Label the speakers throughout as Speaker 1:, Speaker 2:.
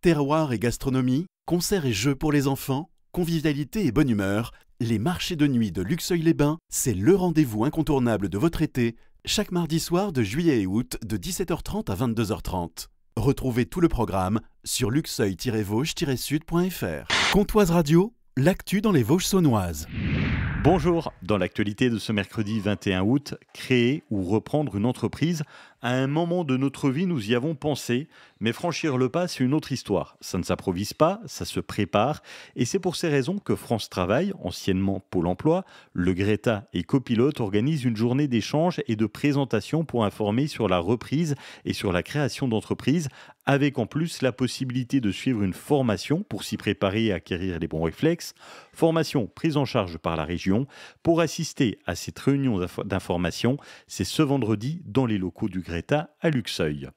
Speaker 1: Terroir et gastronomie, concerts et jeux pour les enfants, convivialité et bonne humeur, les marchés de nuit de Luxeuil-les-Bains, c'est le rendez-vous incontournable de votre été, chaque mardi soir de juillet et août de 17h30 à 22h30. Retrouvez tout le programme sur luxeuil-vosges-sud.fr. Comtoise Radio, l'actu dans les Vosges saunoises.
Speaker 2: Bonjour, dans l'actualité de ce mercredi 21 août, créer ou reprendre une entreprise, à un moment de notre vie nous y avons pensé, mais franchir le pas c'est une autre histoire. Ça ne s'improvise pas, ça se prépare et c'est pour ces raisons que France Travail, anciennement Pôle Emploi, le Greta et Copilote organisent une journée d'échange et de présentation pour informer sur la reprise et sur la création d'entreprises, avec en plus la possibilité de suivre une formation pour s'y préparer et acquérir les bons réflexes, formation prise en charge par la région. Pour assister à cette réunion d'information, c'est ce vendredi dans les locaux du Greta à Luxeuil.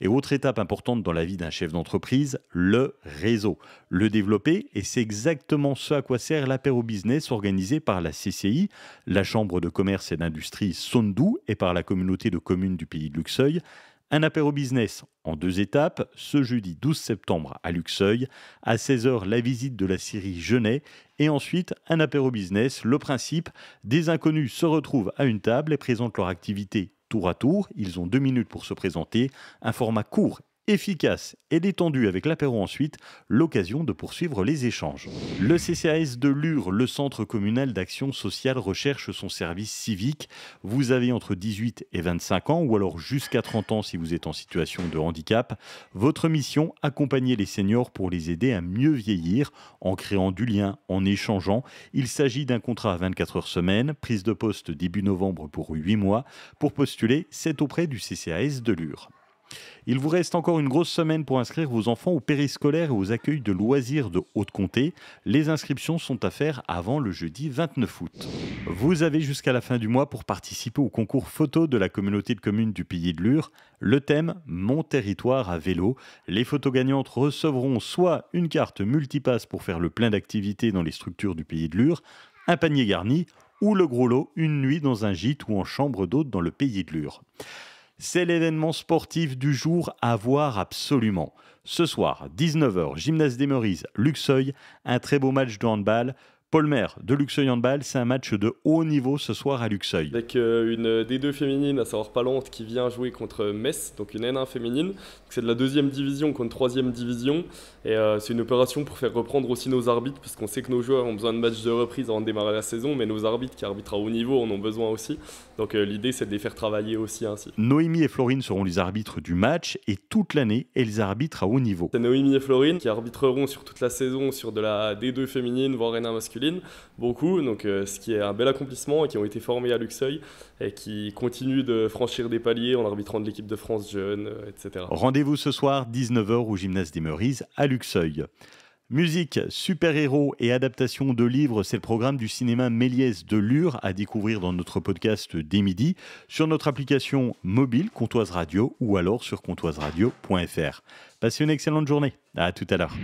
Speaker 2: Et autre étape importante dans la vie d'un chef d'entreprise, le réseau. Le développer, et c'est exactement ce à quoi sert l'apéro business organisé par la CCI, la Chambre de commerce et d'industrie Sondou et par la communauté de communes du pays de Luxeuil. Un apéro business en 2 étapes, ce jeudi 12 septembre à Luxeuil, à 16h la visite de la scierie Genet et ensuite un apéro business. Le principe, des inconnus se retrouvent à une table et présentent leur activité tour à tour. Ils ont 2 minutes pour se présenter, un format court, efficace et détendu avec l'apéro ensuite, l'occasion de poursuivre les échanges. Le CCAS de Lure, le Centre communal d'action sociale, recherche son service civique. Vous avez entre 18 et 25 ans ou alors jusqu'à 30 ans si vous êtes en situation de handicap. Votre mission, accompagner les seniors pour les aider à mieux vieillir en créant du lien, en échangeant. Il s'agit d'un contrat à 24 heures semaine, prise de poste début novembre pour 8 mois. Pour postuler, c'est auprès du CCAS de Lure. Il vous reste encore une grosse semaine pour inscrire vos enfants au périscolaire et aux accueils de loisirs de Haute-Comté. Les inscriptions sont à faire avant le jeudi 29 août. Vous avez jusqu'à la fin du mois pour participer au concours photo de la communauté de communes du Pays de Lure. Le thème « Mon territoire à vélo ». Les photos gagnantes recevront soit une carte multipasse pour faire le plein d'activités dans les structures du Pays de Lure, un panier garni ou le gros lot, une nuit dans un gîte ou en chambre d'hôte dans le Pays de Lure. C'est l'événement sportif du jour à voir absolument. Ce soir, 19h, Gymnase des Meurises, Luxeuil, un très beau match de handball. Paul Maire de Luxeuil Handball, c'est un match de haut niveau ce soir à Luxeuil.
Speaker 3: Avec une D2 féminine, à savoir Palante, qui vient jouer contre Metz, donc une N1 féminine. C'est de la 2e division contre 3e division. Et c'est une opération pour faire reprendre aussi nos arbitres, parce qu'on sait que nos joueurs ont besoin de matchs de reprise avant de démarrer la saison, mais nos arbitres qui arbitrent à haut niveau en ont besoin aussi. Donc l'idée, c'est de les faire travailler aussi ainsi.
Speaker 2: Noémie et Florine seront les arbitres du match et toute l'année, elles arbitrent à haut niveau.
Speaker 3: C'est Noémie et Florine qui arbitreront sur toute la saison sur de la D2 féminine, voire N1 masculine. Beaucoup, donc ce qui est un bel accomplissement et qui ont été formés à Luxeuil et qui continuent de franchir des paliers en arbitrant de l'équipe de France jeune, etc.
Speaker 2: Rendez-vous ce soir 19h au Gymnase des Meurises à Luxeuil. Musique, super-héros et adaptation de livres, c'est le programme du cinéma Méliès de Lure à découvrir dans notre podcast dès midi, sur notre application mobile Comtoise Radio ou alors sur comtoiseradio.fr. Passez une excellente journée. À tout à l'heure.